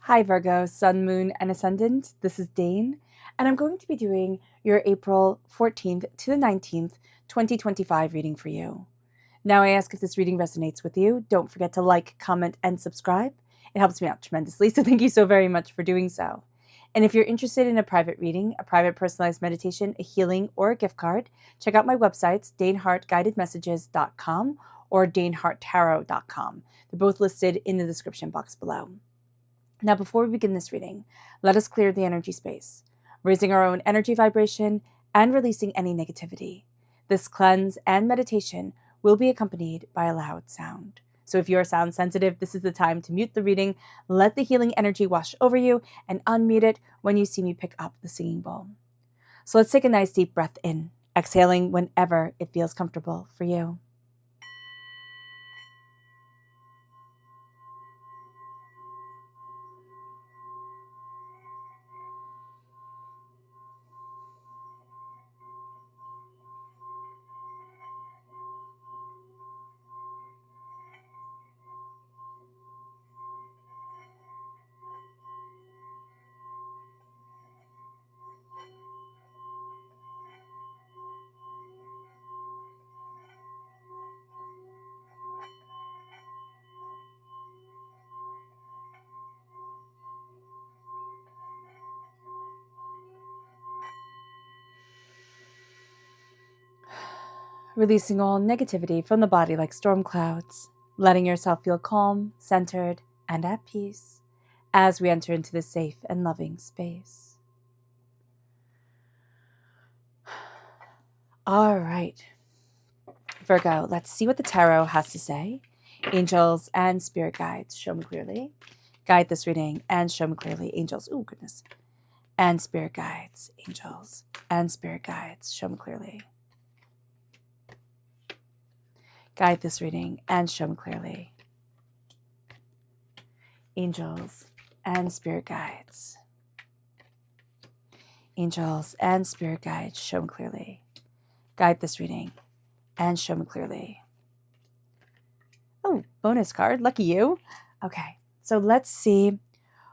Hi Virgo, Sun, Moon, and Ascendant. This is Dane, and I'm going to be doing your April 14th to the 19th, 2025 reading for you. Now I ask if this reading resonates with you. Don't forget to like, comment, and subscribe. It helps me out tremendously, so thank you so very much for doing so. And if you're interested in a private reading, a private personalized meditation, a healing, or a gift card, check out my websites, danehartguidedmessages.com or daneharttarot.com. They're both listed in the description box below. Now, before we begin this reading, let us clear the energy space, raising our own energy vibration and releasing any negativity. This cleanse and meditation will be accompanied by a loud sound. So if you are sound sensitive, this is the time to mute the reading, let the healing energy wash over you, and unmute it when you see me pick up the singing bowl. So let's take a nice deep breath in, exhaling whenever it feels comfortable for you. Releasing all negativity from the body like storm clouds, letting yourself feel calm, centered, and at peace as we enter into this safe and loving space. All right, Virgo, let's see what the tarot has to say. Angels and spirit guides, show me clearly. Guide this reading and show me clearly. Angels, oh goodness. And spirit guides, angels and spirit guides, show me clearly. Guide this reading and show me clearly. Angels and spirit guides. Angels and spirit guides, show me clearly. Guide this reading and show me clearly. Oh, bonus card, lucky you. Okay, so let's see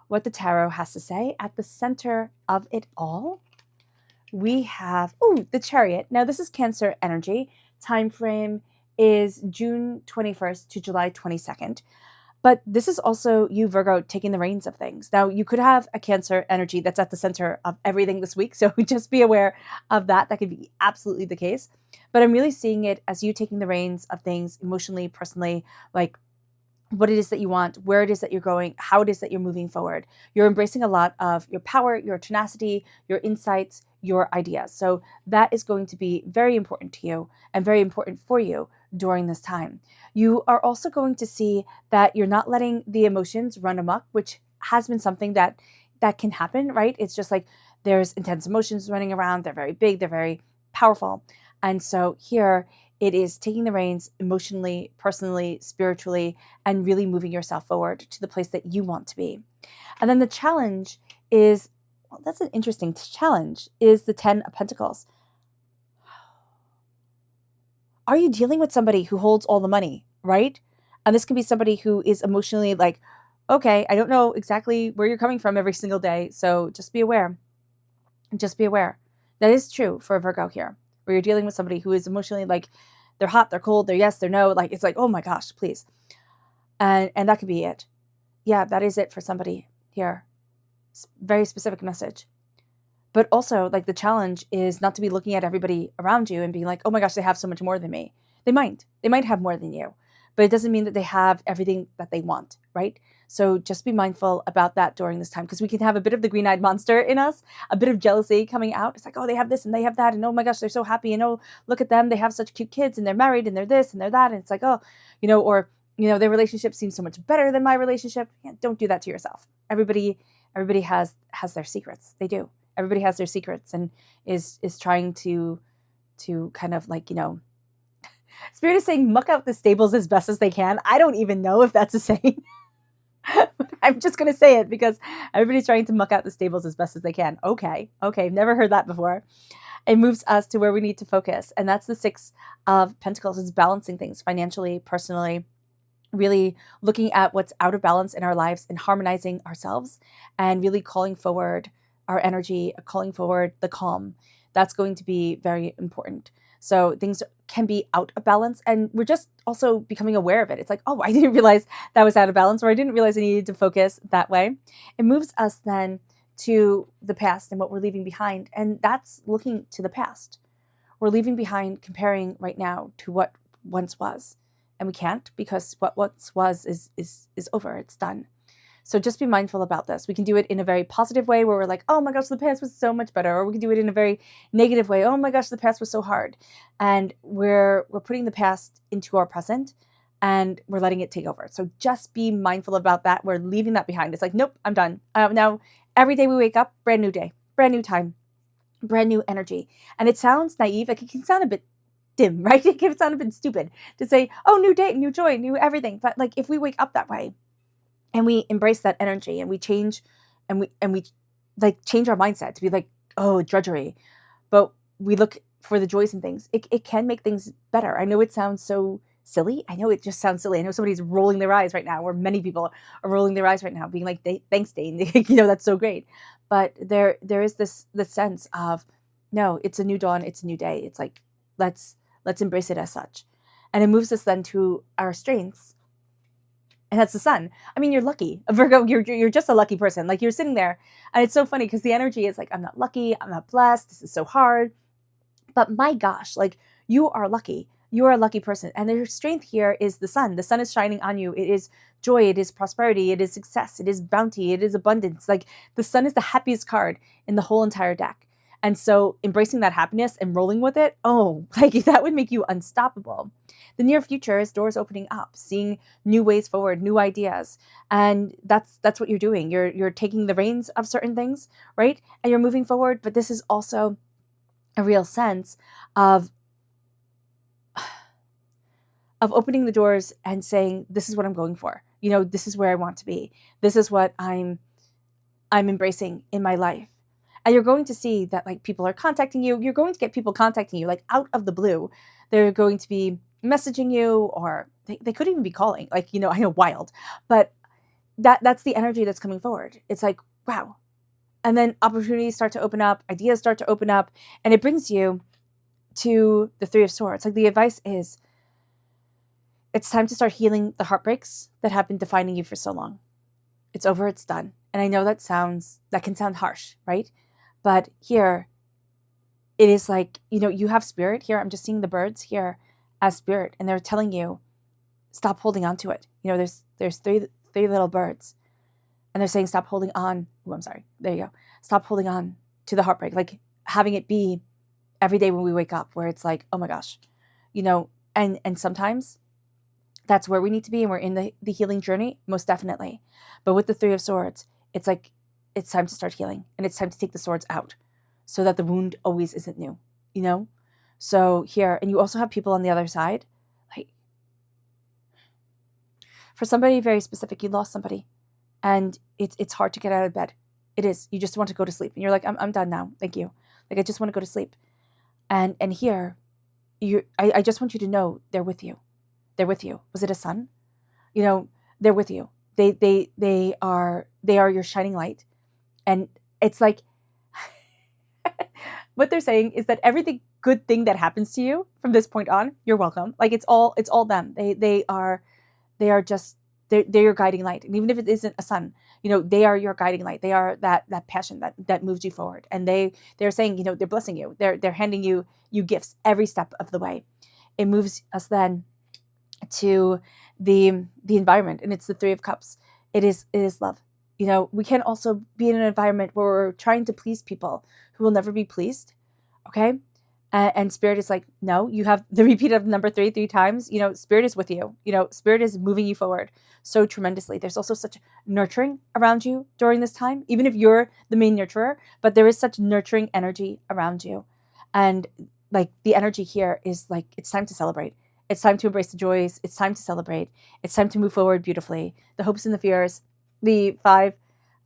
what the tarot has to say. At the center of it all, we have, the chariot. Now this is Cancer energy. Time frame is June 21st to July 22nd. But this is also you, Virgo, taking the reins of things. Now, you could have a Cancer energy that's at the center of everything this week, so just be aware of that. That could be absolutely the case. But I'm really seeing it as you taking the reins of things emotionally, personally, like what it is that you want, where it is that you're going, how it is that you're moving forward. You're embracing a lot of your power, your tenacity, your insights, your ideas. So that is going to be very important to you and very important for you during this time. You are also going to see that you're not letting the emotions run amok, which has been something that can happen, right? It's just like there's intense emotions running around. They're very big. They're very powerful. And so here it is taking the reins emotionally, personally, spiritually, and really moving yourself forward to the place that you want to be. And then the challenge is, well, that's an interesting challenge, is the 10 of Pentacles. Are you dealing with somebody who holds all the money, right? And this can be somebody who is emotionally like, okay, I don't know exactly where you're coming from every single day, so just be aware. Just be aware. That is true for a Virgo here, where you're dealing with somebody who is emotionally like, they're hot, they're cold, they're yes, they're no. Like, it's like, oh my gosh, please. And that could be it. Yeah, that is it for somebody here. Very specific message. But also, like, the challenge is not to be looking at everybody around you and being like, oh my gosh, they have so much more than me. They might have more than you, but it doesn't mean that they have everything that they want, right? So just be mindful about that during this time, because we can have a bit of the green-eyed monster in us, a bit of jealousy coming out. It's like, oh, they have this and they have that, and oh my gosh, they're so happy, and oh, look at them, they have such cute kids, and they're married, and they're this, and they're that, and it's like, oh, or, their relationship seems so much better than my relationship. Yeah, don't do that to yourself. Everybody has their secrets. They do. Everybody has their secrets and is trying to kind of like, Spirit is saying muck out the stables as best as they can. I don't even know if that's a saying. I'm just going to say it because everybody's trying to muck out the stables as best as they can. Okay. Never heard that before. It moves us to where we need to focus. And that's the 6 of Pentacles. It's balancing things financially, personally, really looking at what's out of balance in our lives and harmonizing ourselves and really calling forward our energy, calling forward the calm. That's going to be very important. So things can be out of balance, and we're just also becoming aware of it. It's like, oh, I didn't realize that was out of balance, or I didn't realize I needed to focus that way. It moves us then to the past and what we're leaving behind, and that's looking to the past. We're leaving behind comparing right now to what once was, and we can't, because what once was is over. It's done. So just be mindful about this. We can do it in a very positive way where we're like, oh my gosh, the past was so much better. Or we can do it in a very negative way. Oh my gosh, the past was so hard. And we're putting the past into our present and we're letting it take over. So just be mindful about that. We're leaving that behind. It's like, nope, I'm done. Now, every day we wake up, brand new day, brand new time, brand new energy. And it sounds naive. Like, it can sound a bit dim, right? It can sound a bit stupid to say, oh, new day, new joy, new everything. But like, if we wake up that way, and we embrace that energy and we change and we like change our mindset to be like, oh, drudgery. But we look for the joys in things. It can make things better. I know it sounds so silly. I know it just sounds silly. I know somebody's rolling their eyes right now, or many people are rolling their eyes right now, being like, thanks, Dane. That's so great. But there is this sense of, no, it's a new dawn. It's a new day. It's like, let's embrace it as such. And it moves us then to our strengths. And that's the sun. I mean, you're lucky. Virgo, you're just a lucky person. Like, you're sitting there, and it's so funny because the energy is like, I'm not lucky, I'm not blessed, this is so hard. But my gosh, like, you are lucky. You are a lucky person. And your strength here is the sun. The sun is shining on you. It is joy, it is prosperity, it is success, it is bounty, it is abundance. Like, the sun is the happiest card in the whole entire deck. And so embracing that happiness and rolling with it, oh, like, that would make you unstoppable. The near future is doors opening up, seeing new ways forward, new ideas. And that's what you're doing. You're taking the reins of certain things, right? And you're moving forward. But this is also a real sense of opening the doors and saying, this is what I'm going for. This is where I want to be. This is what I'm embracing in my life. And you're going to see that, like, people are contacting you. You're going to get people contacting you, like, out of the blue. They're going to be messaging you, or they could even be calling. Like, I know, wild. But that's the energy that's coming forward. It's like, wow. And then opportunities start to open up, ideas start to open up, and it brings you to the Three of Swords. Like, the advice is, it's time to start healing the heartbreaks that have been defining you for so long. It's over, it's done. And I know that can sound harsh, right? But here, it is like, you have spirit here. I'm just seeing the birds here as spirit, and they're telling you, stop holding on to it. There's three little birds, and they're saying, stop holding on. Oh, I'm sorry. There you go. Stop holding on to the heartbreak. Like, having it be every day when we wake up, where it's like, oh my gosh, and sometimes that's where we need to be, and we're in the healing journey, most definitely. But with the Three of Swords, it's like, it's time to start healing, and it's time to take the swords out so that the wound always isn't new, So here, and you also have people on the other side. Like, for somebody very specific, you lost somebody, and it's hard to get out of bed. It is. You just want to go to sleep, and you're like, I'm done now. Thank you. Like, I just want to go to sleep. And here, I just want you to know they're with you. They're with you. Was it a son? They're with you. They are your shining light. And it's like, what they're saying is that everything good thing that happens to you from this point on, you're welcome. Like, it's all them. They are they're your guiding light. And even if it isn't a son, they are your guiding light. They are that passion that moves you forward. And they're saying, they're blessing you. They're handing you gifts every step of the way. It moves us then to the environment, and it's the Three of Cups. It is love. We can also be in an environment where we're trying to please people who will never be pleased. Okay. And Spirit is like, no, you have the repeat of number three times. Spirit is with you. Spirit is moving you forward so tremendously. There's also such nurturing around you during this time, even if you're the main nurturer, but there is such nurturing energy around you. And like, the energy here is like, it's time to celebrate. It's time to embrace the joys. It's time to celebrate. It's time to move forward beautifully. The hopes and the fears, the 5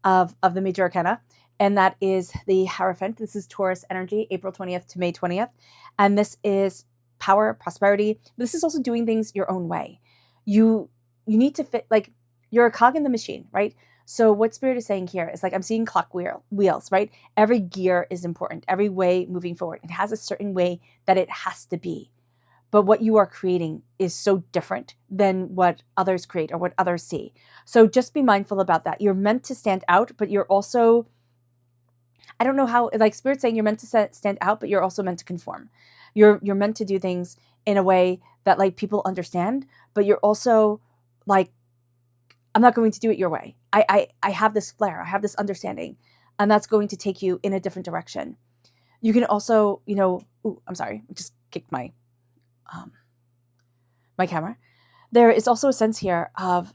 of the major arcana. And that is the Hierophant. This is Taurus energy, April 20th to May 20th. And this is power, prosperity. But this is also doing things your own way. You need to fit, like, you're a cog in the machine, right? So what Spirit is saying here is, like, I'm seeing clock wheels, right? Every gear is important, every way moving forward. It has a certain way that it has to be. But what you are creating is so different than what others create or what others see. So just be mindful about that. You're meant to stand out, but you're also, I don't know how, like, Spirit's saying you're meant to stand out, but you're also meant to conform. You're meant to do things in a way that, like, people understand, but you're also like, I'm not going to do it your way. I have this flair, I have this understanding, and that's going to take you in a different direction. You can also, ooh, I'm sorry, I just kicked my my camera. There is also a sense here of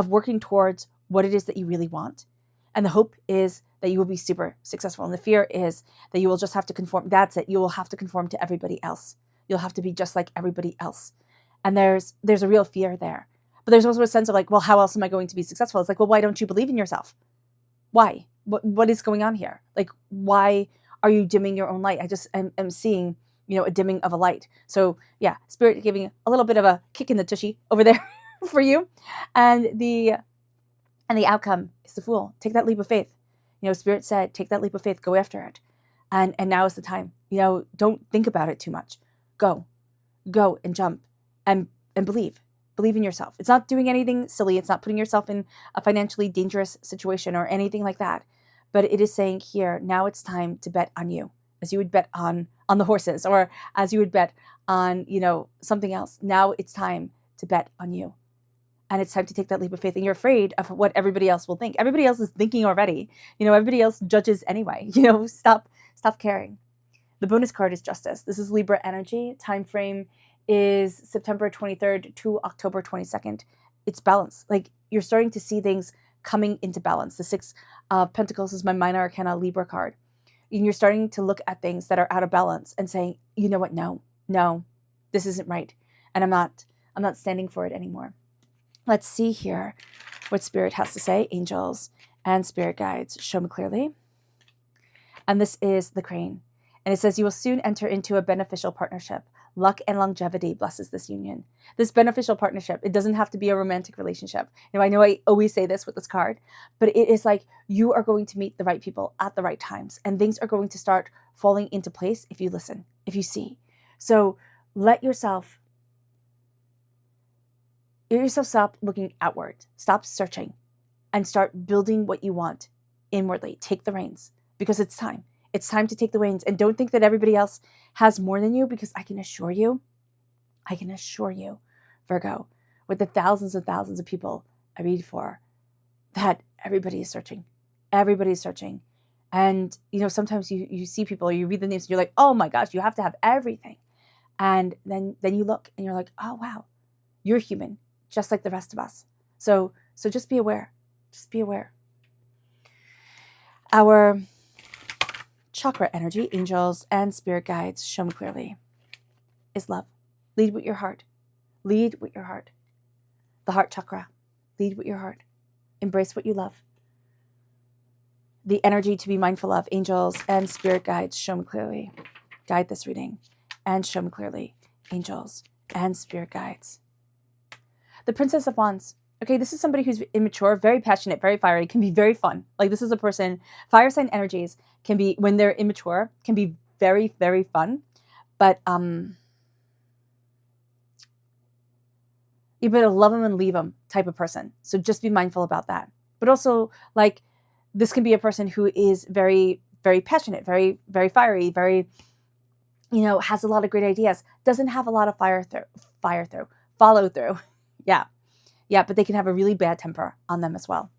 working towards what it is that you really want. And the hope is that you will be super successful. And the fear is that you will just have to conform. That's it. You will have to conform to everybody else. You'll have to be just like everybody else. And there's a real fear there. But there's also a sense of, like, well, how else am I going to be successful? It's like, well, why don't you believe in yourself? Why? What is going on here? Like, why are you dimming your own light? I just am seeing, a dimming of a light. So yeah, Spirit giving a little bit of a kick in the tushy over there for you. And the outcome is the Fool. Take that leap of faith. Spirit said, take that leap of faith, go after it. And now is the time. Don't think about it too much. Go and jump and believe. Believe in yourself. It's not doing anything silly. It's not putting yourself in a financially dangerous situation or anything like that. But it is saying here, now it's time to bet on you, as you would bet on the horses, or as you would bet on, something else. Now it's time to bet on you. And it's time to take that leap of faith. And you're afraid of what everybody else will think. Everybody else is thinking already. Everybody else judges anyway. Stop caring. The bonus card is Justice. This is Libra energy. Time frame is September 23rd to October 22nd. It's balance. Like, you're starting to see things coming into balance. The Six of Pentacles is my minor arcana Libra card. And you're starting to look at things that are out of balance and saying, you know what? No, this isn't right. And I'm not standing for it anymore. Let's see here what Spirit has to say. Angels and spirit guides, show me clearly. And this is the Crane. And it says, you will soon enter into a beneficial partnership. Luck and longevity blesses this union. This beneficial partnership, it doesn't have to be a romantic relationship. I know I always say this with this card, but it is like, you are going to meet the right people at the right times, and things are going to start falling into place if you listen, if you see. So let yourself stop looking outward, stop searching, and start building what you want inwardly. Take the reins, because it's time. It's time to take the reins. And don't think that everybody else has more than you, because I can assure you, Virgo, with the thousands and thousands of people I read for, that everybody is searching. Everybody's searching. And, sometimes you see people, or you read the names, and you're like, oh my gosh, you have to have everything. And then you look and you're like, oh wow, you're human, just like the rest of us. So just be aware. Just be aware. Our chakra energy, angels and spirit guides, show me clearly, is love. Lead with your heart. Lead with your heart. The heart chakra. Lead with your heart. Embrace what you love. The energy to be mindful of, angels and spirit guides, show me clearly. Guide this reading and show me clearly, angels and spirit guides. The Princess of Wands. Okay, this is somebody who's immature, very passionate, very fiery, can be very fun. Like, this is a person, fire sign energies can be, when they're immature, can be very, very fun. But you better love them and leave them type of person. So just be mindful about that. But also, like, this can be a person who is very, very passionate, very, very fiery, very, has a lot of great ideas, doesn't have a lot of follow through. Yeah, but they can have a really bad temper on them as well.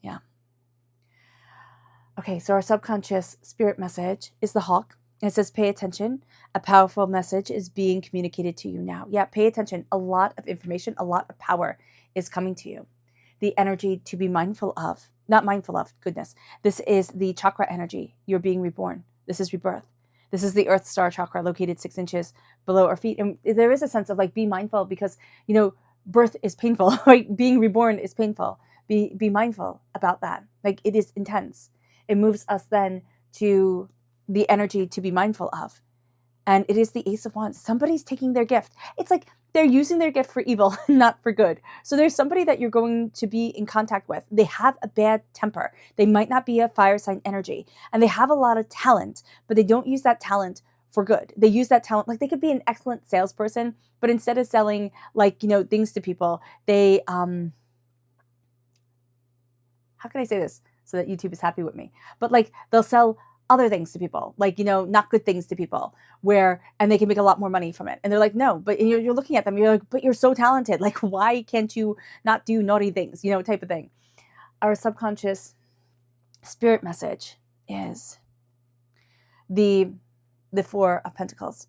Yeah. Okay, so our subconscious spirit message is the Hawk. And it says, pay attention. A powerful message is being communicated to you now. Yeah, pay attention. A lot of information, a lot of power is coming to you. The energy to be mindful of, not mindful of, goodness. This is the chakra energy. You're being reborn. This is rebirth. This is the Earth Star chakra located 6 inches below our feet. And there is a sense of, like, be mindful because, birth is painful, right? Being reborn is painful. Be mindful about that. Like, it is intense. It moves us then to the energy to be mindful of. And it is the Ace of Wands. Somebody's taking their gift. It's like, they're using their gift for evil, not for good. So there's somebody that you're going to be in contact with. They have a bad temper. They might not be a fire sign energy, and they have a lot of talent, but they don't use that talent for good. They use that talent, like they could be an excellent salesperson, but instead of selling like, things to people, they, how can I say this so that YouTube is happy with me? But like they'll sell other things to people, like, not good things to people, and they can make a lot more money from it. And they're like, no, but you're looking at them, you're like, but you're so talented. Like, why can't you not do naughty things, type of thing. Our subconscious spirit message is the Four of Pentacles.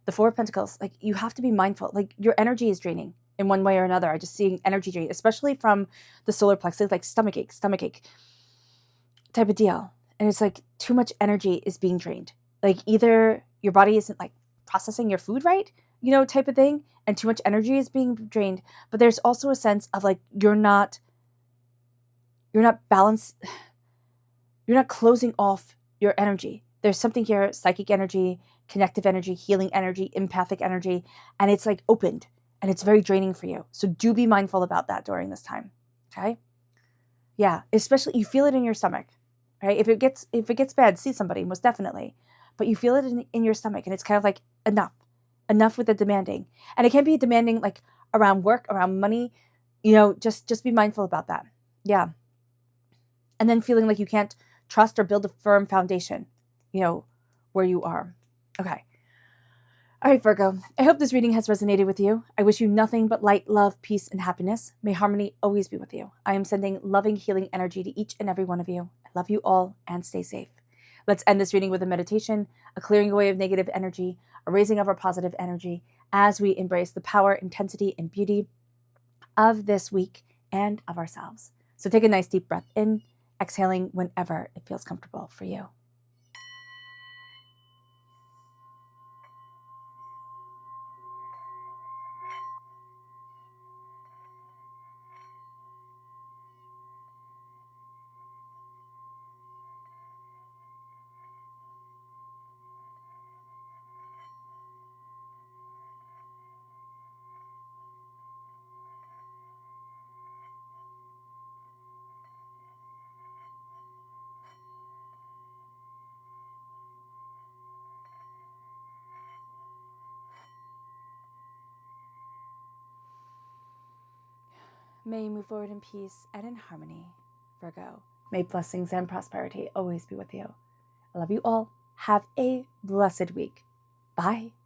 The Four of Pentacles, like you have to be mindful, like your energy is draining in one way or another. I just seeing energy drain, especially from the solar plexus, like stomach ache type of deal. And it's like too much energy is being drained. Like either your body isn't like processing your food right, type of thing, and too much energy is being drained. But there's also a sense of like you're not balanced, you're not closing off your energy. There's something here, psychic energy, connective energy, healing energy, empathic energy, and it's like opened and it's very draining for you. So do be mindful about that during this time. Okay? Yeah, especially you feel it in your stomach. Right? If it gets bad, see somebody, most definitely. But you feel it in your stomach, and it's kind of like enough with the demanding. And it can be demanding like around work, around money, just be mindful about that. Yeah. And then feeling like you can't trust or build a firm foundation, where you are. Okay. All right, Virgo, I hope this reading has resonated with you. I wish you nothing but light, love, peace, and happiness. May harmony always be with you. I am sending loving, healing energy to each and every one of you. I love you all and stay safe. Let's end this reading with a meditation, a clearing away of negative energy, a raising of our positive energy as we embrace the power, intensity, and beauty of this week and of ourselves. So take a nice deep breath in, exhaling whenever it feels comfortable for you. May you move forward in peace and in harmony, Virgo. May blessings and prosperity always be with you. I love you all. Have a blessed week. Bye.